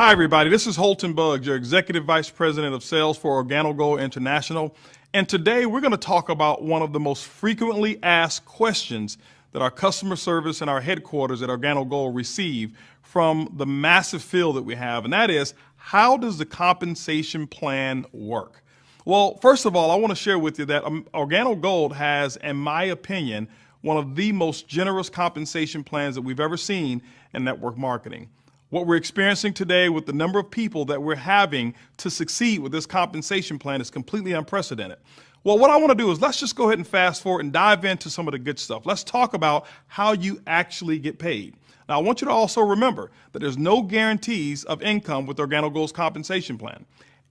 Hi everybody, this is Holton Buggs, your Executive Vice President of Sales for OrganoGold International. And today we're going to talk about one of the most frequently asked questions that our customer service and our headquarters at OrganoGold receive from the massive field that we have, and that is, how does the compensation plan work? Well, first of all, I want to share with you that OrganoGold has, in my opinion, one of the most generous compensation plans that we've ever seen in network marketing. What we're experiencing today with the number of people that we're having to succeed with this compensation plan is completely unprecedented. Well, what I want to do is let's just go ahead and fast forward and dive into some of the good stuff. Let's talk about how you actually get paid. Now, I want you to also remember that there's no guarantees of income with OrganoGold's compensation plan.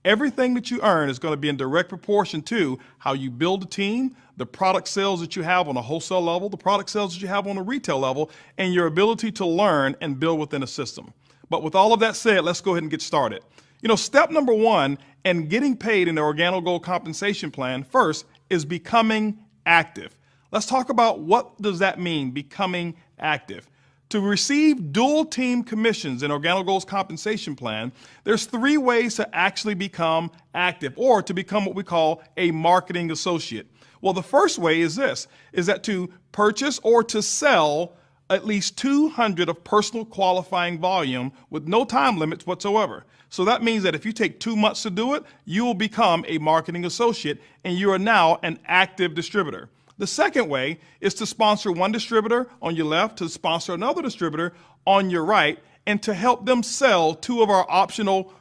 Everything that you earn is going to be in direct proportion to how you build a team, the product sales that you have on a wholesale level, the product sales that you have on a retail level, and your ability to learn and build within a system. But with all of that said, let's go ahead and get started. Step number one in getting paid in the OrganoGold compensation plan first is becoming active. Let's talk about what does that mean, becoming active. To receive dual team commissions in OrganoGold's compensation plan, there's 3 ways to actually become active or to become what we call a marketing associate. Well, the first way is this, is that to purchase or to sell at least 200 of personal qualifying volume with no time limits whatsoever. So that means that if you take 2 months to do it, you will become a marketing associate and you are now an active distributor. The second way is to sponsor one distributor on your left, to sponsor another distributor on your right, and to help them sell 2 of our optional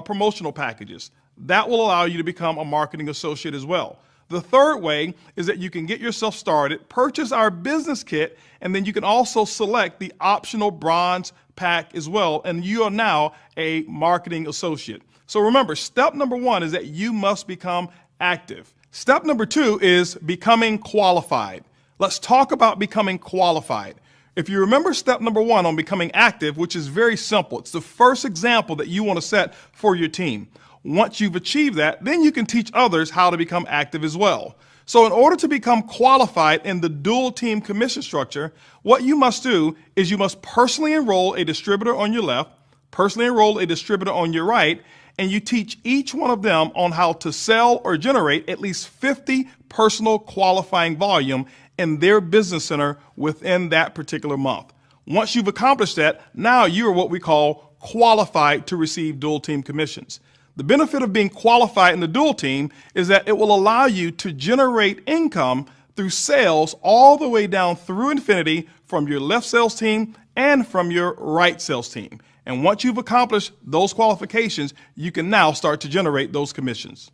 promotional packages. That will allow you to become a marketing associate as well. The third way is that you can get yourself started, purchase our business kit, and then you can also select the optional bronze pack as well, and you are now a marketing associate. So remember, step number 1 is that you must become active. Step number 2 is becoming qualified. Let's talk about becoming qualified. If you remember step number 1 on becoming active, which is very simple, it's the first example that you want to set for your team. Once you've achieved that, then you can teach others how to become active as well. So in order to become qualified in the dual team commission structure, what you must do is you must personally enroll a distributor on your left, personally enroll a distributor on your right, and you teach each one of them on how to sell or generate at least 50 personal qualifying volume in their business center within that particular month. Once you've accomplished that, now you are what we call qualified to receive dual team commissions. The benefit of being qualified in the dual team is that it will allow you to generate income through sales all the way down through infinity from your left sales team and from your right sales team. And once you've accomplished those qualifications, you can now start to generate those commissions.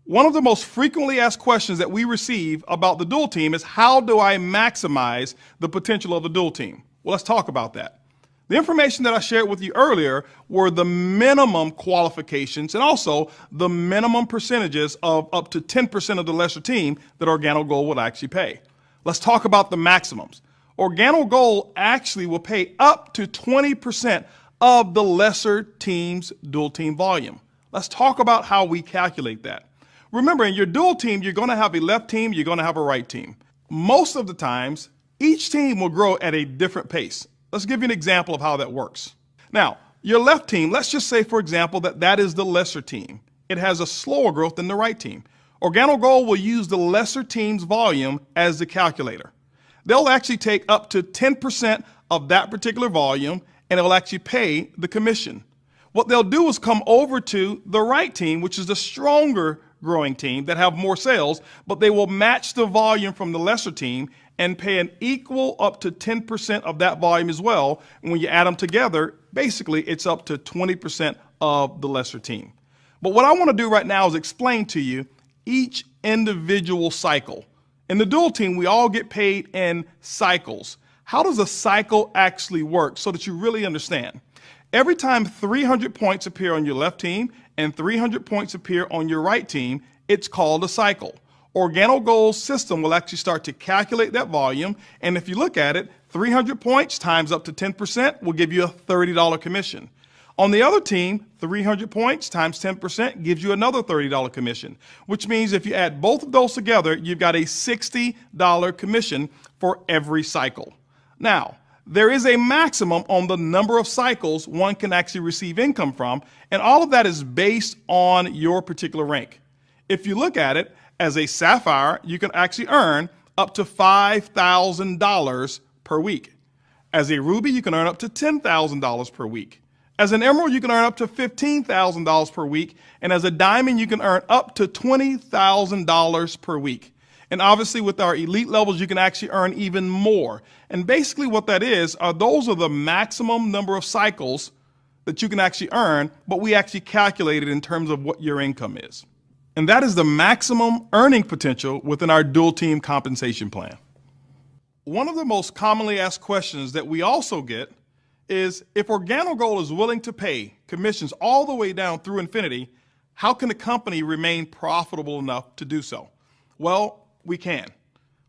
One of the most frequently asked questions that we receive about the dual team is, how do I maximize the potential of the dual team? Well, let's talk about that. The information that I shared with you earlier were the minimum qualifications and also the minimum percentages of up to 10% of the lesser team that OrganoGold will actually pay. Let's talk about the maximums. OrganoGold actually will pay up to 20% of the lesser team's dual team volume. Let's talk about how we calculate that. Remember, in your dual team, you're going to have a left team, you're going to have a right team. Most of the times, each team will grow at a different pace. Let's give you an example of how that works. Now, your left team, let's just say, for example, that is the lesser team. It has a slower growth than the right team. OrganoGold will use the lesser team's volume as the calculator. They'll actually take up to 10% of that particular volume, and it will actually pay the commission. What they'll do is come over to the right team, which is the stronger growing team that have more sales, but they will match the volume from the lesser team and pay an equal up to 10% of that volume as well. And when you add them together, basically it's up to 20% of the lesser team. But what I want to do right now is explain to you each individual cycle. In the dual team, we all get paid in cycles. How does a cycle actually work so that you really understand? Every time 300 points appear on your left team and 300 points appear on your right team, it's called a cycle. OrganoGold's system will actually start to calculate that volume, and if you look at it, 300 points times up to 10% will give you a $30 commission. On the other team, 300 points times 10% gives you another $30 commission, which means if you add both of those together, you've got a $60 commission for every cycle. Now, There is a maximum on the number of cycles one can actually receive income from, and all of that is based on your particular rank. If you look at it, as a sapphire, you can actually earn up to $5,000 per week. As a ruby, you can earn up to $10,000 per week. As an emerald, you can earn up to $15,000 per week. And as a diamond, you can earn up to $20,000 per week. And obviously with our elite levels, you can actually earn even more. And basically what that is, those are the maximum number of cycles that you can actually earn, but we actually calculate it in terms of what your income is. And that is the maximum earning potential within our dual team compensation plan. One of the most commonly asked questions that we also get is, if OrganoGold is willing to pay commissions all the way down through infinity, how can a company remain profitable enough to do so? Well, we can.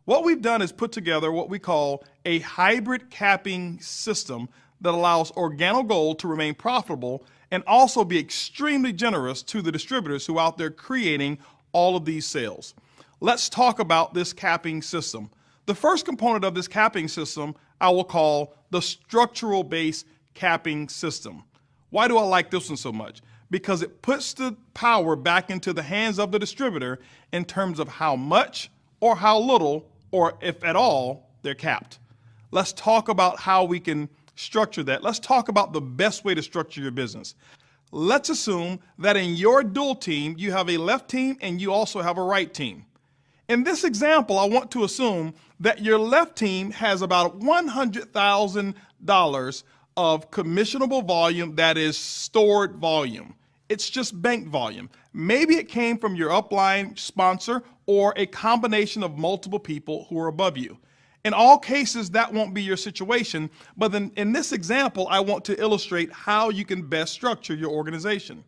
What we've done is put together what we call a hybrid capping system that allows OrganoGold to remain profitable and also be extremely generous to the distributors who are out there creating all of these sales. Let's talk about this capping system. The first component of this capping system I will call the structural base capping system. Why do I like this one so much? Because it puts the power back into the hands of the distributor in terms of how much or how little, or if at all, they're capped. Let's talk about how we can structure that. Let's talk about the best way to structure your business. Let's assume that in your dual team, you have a left team and you also have a right team. In this example, I want to assume that your left team has about $100,000 of commissionable volume that is stored volume. It's just bank volume. Maybe it came from your upline sponsor or a combination of multiple people who are above you. In all cases, that won't be your situation, but then in this example, I want to illustrate how you can best structure your organization.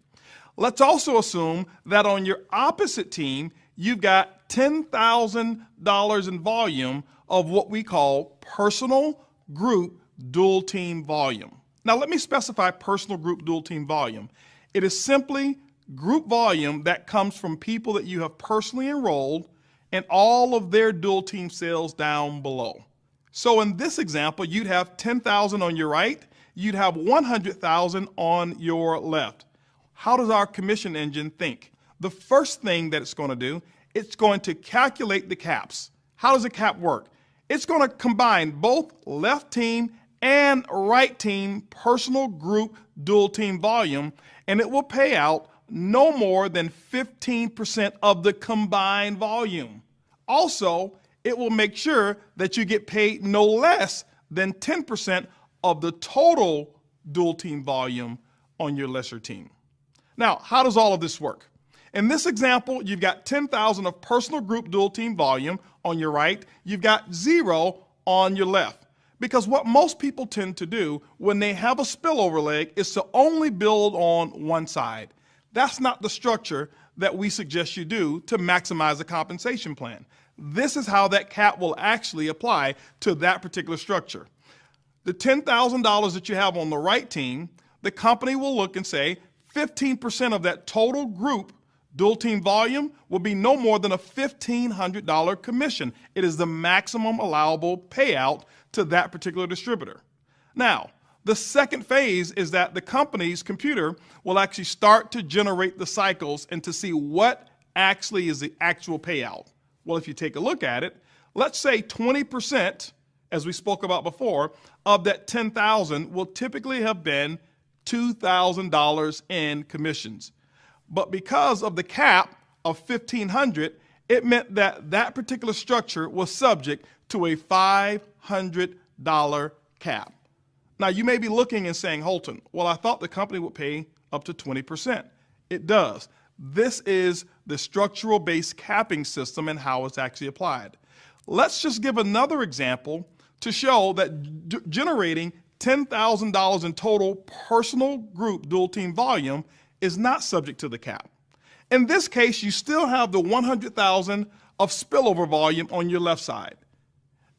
Let's also assume that on your opposite team, you've got $10,000 in volume of what we call personal group dual team volume. Now let me specify personal group dual team volume. It is simply group volume that comes from people that you have personally enrolled and all of their dual team sales down below. So in this example, you'd have 10,000 on your right, you'd have 100,000 on your left. How does our commission engine think? The first thing that it's going to do, it's going to calculate the caps. How does a cap work? It's going to combine both left team and right team personal group dual team volume, and it will pay out no more than 15% of the combined volume. Also, it will make sure that you get paid no less than 10% of the total dual team volume on your lesser team. Now, how does all of this work? In this example, you've got 10,000 of personal group dual team volume on your right. You've got 0 on your left. Because what most people tend to do when they have a spillover leg is to only build on one side. That's not the structure that we suggest you do to maximize the compensation plan. This is how that cap will actually apply to that particular structure. The $10,000 that you have on the right team, the company will look and say 15% of that total group dual team volume will be no more than a $1,500 commission. It is the maximum allowable payout to that particular distributor. Now, the second phase is that the company's computer will actually start to generate the cycles and to see what actually is the actual payout. Well, if you take a look at it, let's say 20%, as we spoke about before, of that 10,000 will typically have been $2,000 in commissions. But because of the cap of $1,500, it meant that that particular structure was subject to a $500 cap. Now, you may be looking and saying, Holton, well, I thought the company would pay up to 20%. It does. This is the structural based capping system and how it's actually applied. Let's just give another example to show that generating $10,000 in total personal group dual team volume is not subject to the cap. In this case, you still have the 100,000 of spillover volume on your left side.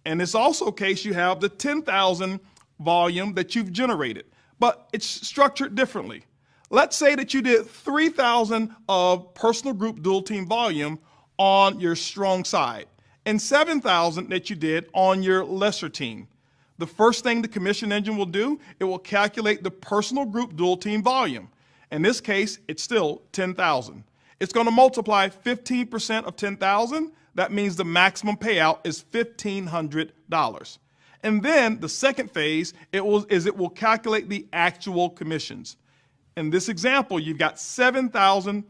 In this also case, you have the 10,000 volume that you've generated, but it's structured differently. Let's say that you did 3,000 of personal group dual team volume on your strong side and 7,000 that you did on your lesser team. The first thing the commission engine will do, it will calculate the personal group dual team volume. In this case, it's still 10,000. It's going to multiply 15% of 10,000. That means the maximum payout is $1,500. And then the second phase, it will calculate the actual commissions. In this example, you've got 7,000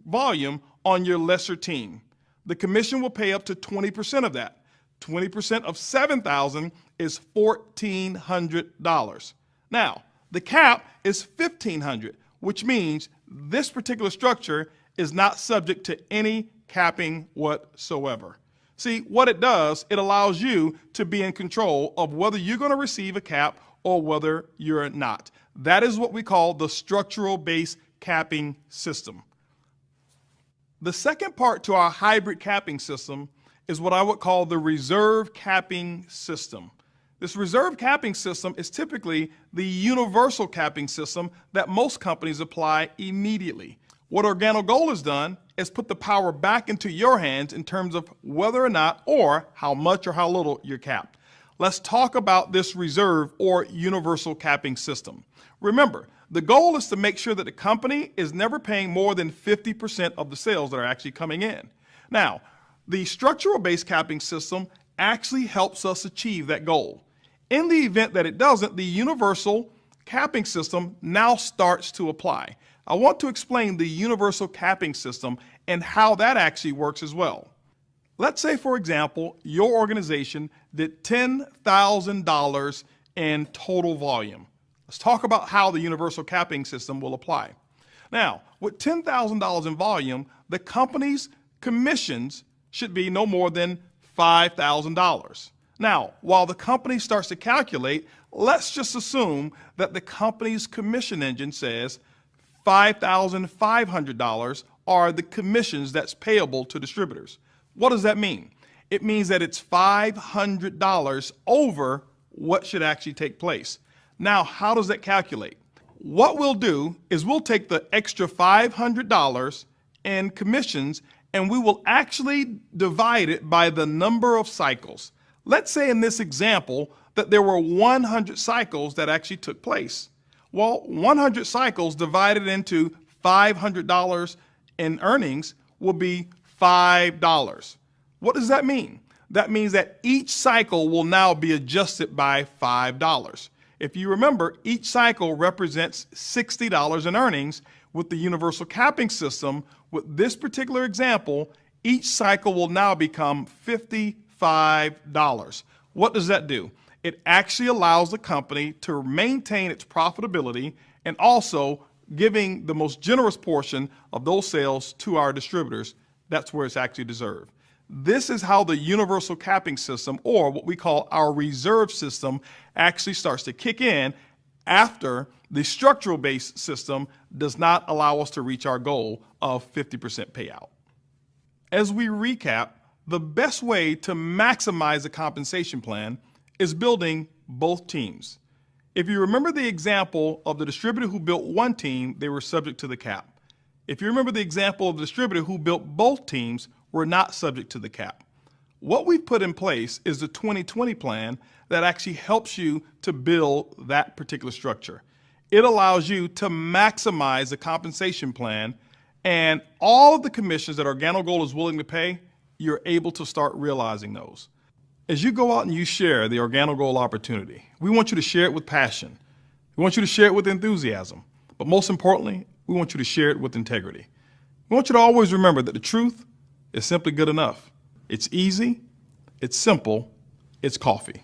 volume on your lesser team. The commission will pay up to 20% of that. 20% of 7,000 is $1,400. Now, the cap is $1,500, which means this particular structure is not subject to any capping whatsoever. See, what it does, it allows you to be in control of whether you're going to receive a cap or whether you're not. That is what we call the structural-based capping system. The second part to our hybrid capping system is what I would call the reserve capping system. This reserve capping system is typically the universal capping system that most companies apply immediately. What OrganoGold has done is put the power back into your hands in terms of whether or not or how much or how little you're capped. Let's talk about this reserve or universal capping system. Remember, the goal is to make sure that the company is never paying more than 50% of the sales that are actually coming in. Now, the structural-based capping system actually helps us achieve that goal. In the event that it doesn't, the universal capping system now starts to apply. I want to explain the universal capping system and how that actually works as well. Let's say, for example, your organization did $10,000 in total volume. Let's talk about how the universal capping system will apply. Now, with $10,000 in volume, the company's commissions should be no more than $5,000. Now, while the company starts to calculate, let's just assume that the company's commission engine says $5,500 are the commissions that's payable to distributors. What does that mean? It means that it's $500 over what should actually take place. Now, how does that calculate? What we'll do is we'll take the extra $500 in commissions and we will actually divide it by the number of cycles. Let's say in this example that there were 100 cycles that actually took place. Well, 100 cycles divided into $500 in earnings will be $5. What does that mean? That means that each cycle will now be adjusted by $5. If you remember, each cycle represents $60 in earnings. With the universal capping system, with this particular example, each cycle will now become $55. What does that do? It actually allows the company to maintain its profitability and also giving the most generous portion of those sales to our distributors. That's where it's actually deserved. This is how the universal capping system, or what we call our reserve system, actually starts to kick in after the structural-based system does not allow us to reach our goal of 50% payout. As we recap, the best way to maximize the compensation plan is building both teams. If you remember the example of the distributor who built one team, they were subject to the cap. If you remember the example of the distributor who built both teams, were not subject to the cap. What we've put in place is the 2020 plan that actually helps you to build that particular structure. It allows you to maximize the compensation plan, and all of the commissions that OrganoGold is willing to pay, you're able to start realizing those. As you go out and you share the OrganoGold opportunity, we want you to share it with passion. We want you to share it with enthusiasm. But most importantly, we want you to share it with integrity. We want you to always remember that the truth is simply good enough. It's easy, it's simple, it's coffee.